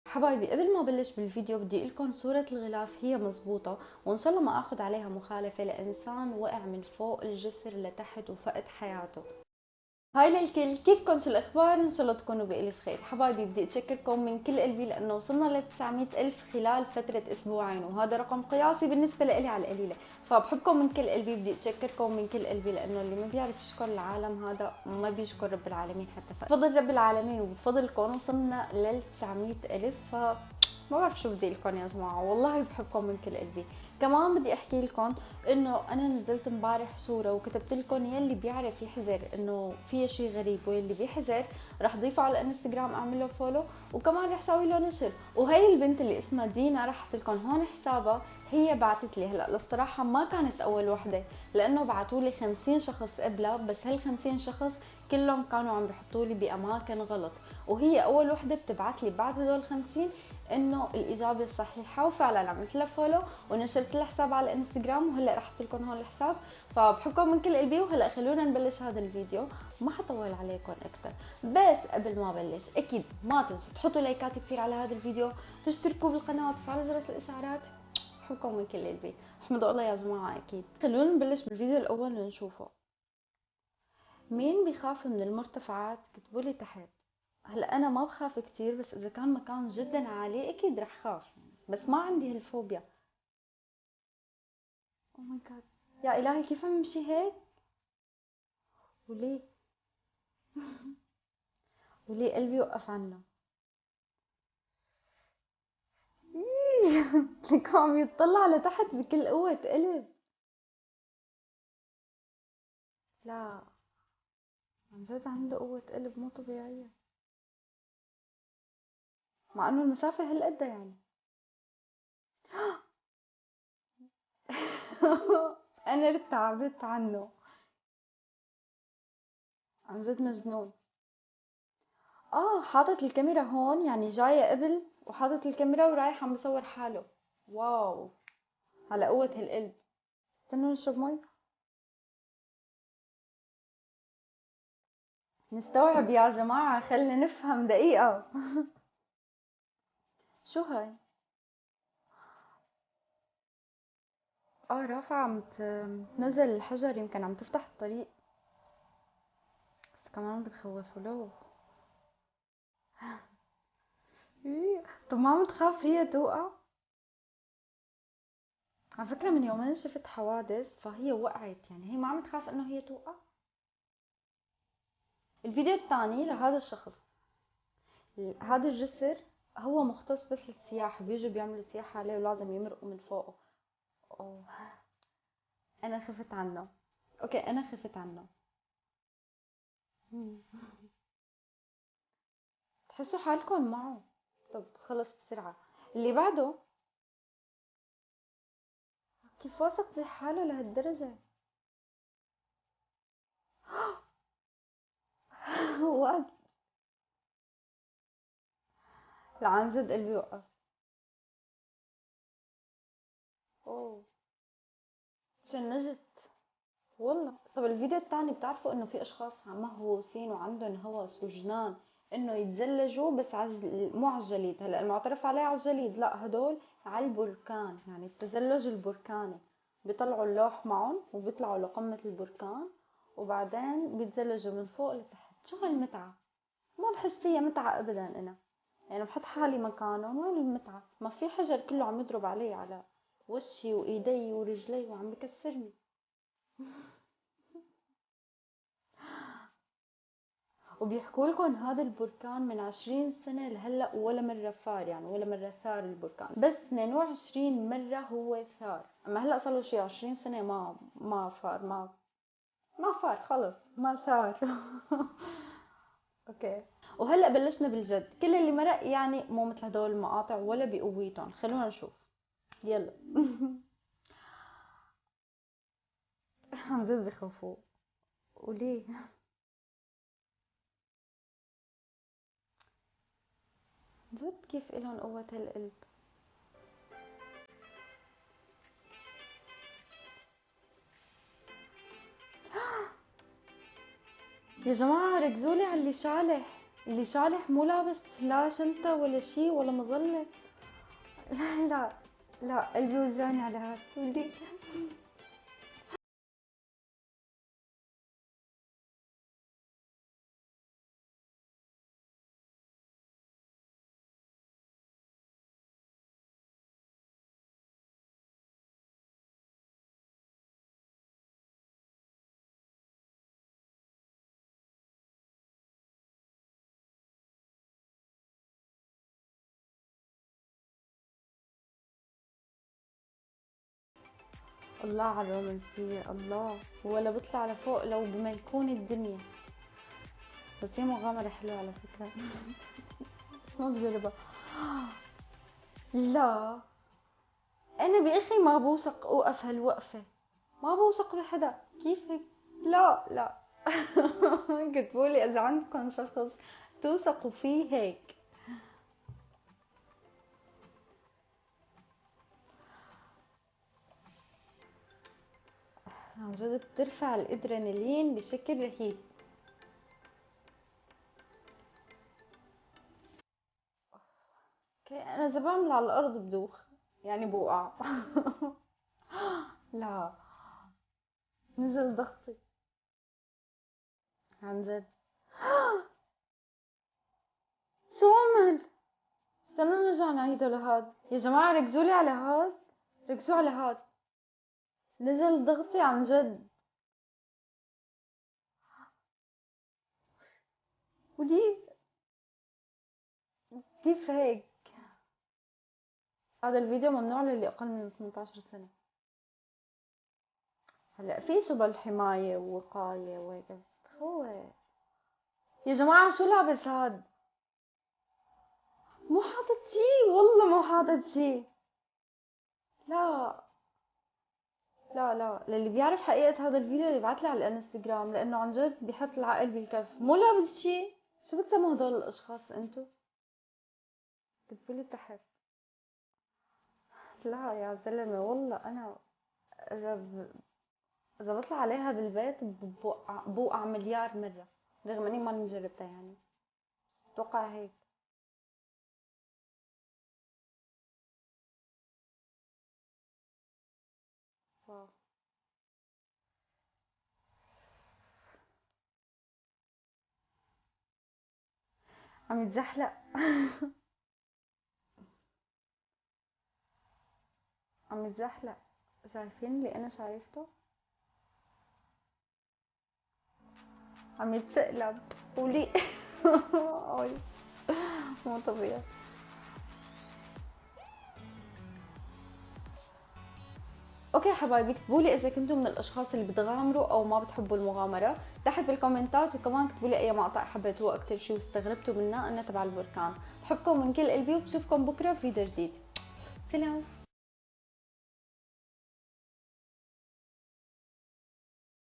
حبايبي، قبل ما بلش بالفيديو بدي لكم صورة الغلاف هي مزبوطة، وان شاء الله ما اخذ عليها مخالفة لانسان وقع من فوق الجسر لتحت وفقد حياته. هاي للكل، كيفكم؟ شو الاخبار؟ ان شاء الله تكونوا بالف خير. حبايبي، بدي اتشكركم من كل قلبي لانه وصلنا ل 900 الف خلال فترة اسبوعين، وهذا رقم قياسي بالنسبة لإلي على القليلة. فبحبكم من كل قلبي، بدي اتشكركم من كل قلبي لانه اللي ما بيعرف يشكر العالم هذا ما بيشكر رب العالمين حتى. بفضل رب العالمين وبفضلكم وصلنا لل 900 الف. ما بعرف شو بدي لكم يا جماعه، والله بحبكم من كل قلبي. كمان بدي احكي لكم انه انا نزلت امبارح صوره وكتبت لكم يلي بيعرف يحذر انه في شيء غريب، واللي بيحذر رح ضيفه على الانستغرام، اعمل له فولو، وكمان رح سوي له نشر. وهي البنت اللي اسمها دينا رح احط لكم هون حسابها، هي بعثت لي. هلا الصراحه ما كانت اول وحده، لانه بعثوا لي 50 شخص قبلها، بس هال 50 شخص كلهم كانوا عم بحطوا لي باماكن غلط، وهي اول وحده بتبعت لي بعد هدول 50 انه الاجابه الصحيحه. وفعلا عملت لها فولو ونشرت لها حساب على الانستغرام، وهلا رح احط لكم هون الحساب. فبحبكم من كل قلبي، وهلا خلونا نبلش هذا الفيديو. ما حطول عليكم اكثر، بس قبل ما ابلش اكيد ما تنسوا تحطوا لايكات كثير على هذا الفيديو، تشتركوا بالقناه وتفعلوا جرس الاشعارات. بحبكم من كل قلبي، احمدوا الله يا جماعه. اكيد خلونا نبلش بالفيديو الاول ونشوفه. مين بيخاف من المرتفعات؟ كتبوا لي تحت. هلا انا ما بخاف كتير، بس اذا كان مكان جدا عالي اكيد رح خاف، بس ما عندي هالفوبيا. او ماي جاد، يا الهي كيف عم يمشي هيك؟ وليه؟ وليه قلبي وقف عنه؟ لك عم يطلع لتحت بكل قوة قلب. لا، عن جد عنده قوة قلب مو طبيعية، مع انه المسافة هالقد يعني. انا ارتعبت عنه، عن جد مجنون. حاطط الكاميرا هون، يعني جاية قبل وحاطط الكاميرا ورايح عم بصور حاله. واو، على قوة هالقلب. استنوا نشرب مي. نستوعب يا جماعة، خلينا نفهم دقيقة. شو هاي؟ رافعة عم تنزل الحجر، يمكن عم تفتح الطريق. بس كمان بتخوف ولو. إيه، طب ما عم تخاف هي توقع؟ على فكرة من يومين شفت حوادث، فهي وقعت، يعني هي ما عم تخاف انه هي توقع. الفيديو الثاني لهذا الشخص، هذا الجسر هو مختص بس للسياح، بيجوا بيعملوا سياحة عليه ولازم يمرقوا من فوقه. أوه. انا خفت عنه. اوكي، انا خفت عنه. مم. تحسوا حالكم معه. طب خلص بسرعة. اللي بعده، كيف واثق بحاله لهالدرجة؟ وقت. لا عن جد قلبي وقف. اوه، شنجت والله. طب الفيديو الثاني، بتعرفوا انه في اشخاص مهووسين وعندهم هوس وجنان انه يتزلجوا، بس مو على الجليد، هلا المعترف عليه على الجليد، لا هدول على البركان، يعني التزلج البركاني. بيطلعوا اللوح معهم وبيطلعوا لقمة البركان، وبعدين بيتزلجوا من فوق لتحت. شو هالمتعة؟ ما بحس فيها متعة ابدا انا. يعني بحط حالي مكانهم، وين المتعة؟ ما في حجر كله عم يضرب علي، على وشي وايدي ورجلي، وعم بكسرني. وبيحكوا لكم هذا البركان من 20 سنة لهلا ولا مرة فار، يعني ولا مرة ثار البركان، بس 22 مرة هو ثار. اما هلا صار له شي 20 سنة ما فار، ما فار خلص، ما ثار. اوكي. وهلا بلشنا بالجد، كل اللي مرق يعني مو مثل هدول المقاطع ولا بقويتهم. خلونا نشوف، يلا. عن جد بخوفوا. وليه؟ جد كيف إلهم قوة هالقلب؟ يا جماعة ركزولي على اللي شالح، اللي شالح مو لابس لا شنطة ولا شي ولا مظلة. لا لا لا، قلبي وجعني على هاد ولي. الله على الرومانسية، الله. ولا بطلع لفوق لو بملكون الدنيا. بس هي مغامرة حلوة على فكرة. ما بجربها. لا، انا باخي ما بوثق اوقف هالوقفة، ما بوثق بحدا. كيف هيك؟ لا لا. كتبولي اذا عندكم شخص توثقوا فيه هيك. عن جد بترفع الادرينالين بشكل رهيب. انا اذا بعمل على الارض بدوخ، يعني بوقع. لا، نزل ضغطي عن جد. شو عمل؟ استنى نرجع نعيده لهاد يا جماعة، ركزولي على هاد، ركزوا على هاد. نزل ضغطي عن جد. ودي كيف هيك؟ هذا الفيديو ممنوع للي اقل من 18 سنة. هلا في سبل حماية ووقاية وهيك، بس هو يا جماعة شو لابس هاد؟ مو حاطط شي، والله مو حاطط شي. لا لا لا، للي بيعرف حقيقة هذا الفيديو يبعتلي على الانستغرام، لانه عن جد بيحط العقل بالكف. مو لابس شي. شو بتسموا هدول الاشخاص انتو؟ كتبولي تحت. لا يا زلمة، والله انا اذا اذا بطلع عليها بالبيت بوقع مليار مرة، رغم اني ماني مجربتها يعني، بس بتوقع هيك. واو. عم يتزحلق. عم يتزحلق. شايفين اللي انا شايفته؟ عم يتشقلب ولي. أوي. مو طبيعي. اوكي حبايبي، اكتبوا لي اذا كنتم من الاشخاص اللي بتغامروا او ما بتحبوا المغامره تحت بالكومنتات، وكمان اكتبوا لي اي مقطع حبيتوه اكثر شيء واستغربتوا منه انه تبع البركان. بحبكم من كل قلبي، وبشوفكم بكره في فيديو جديد. سلام.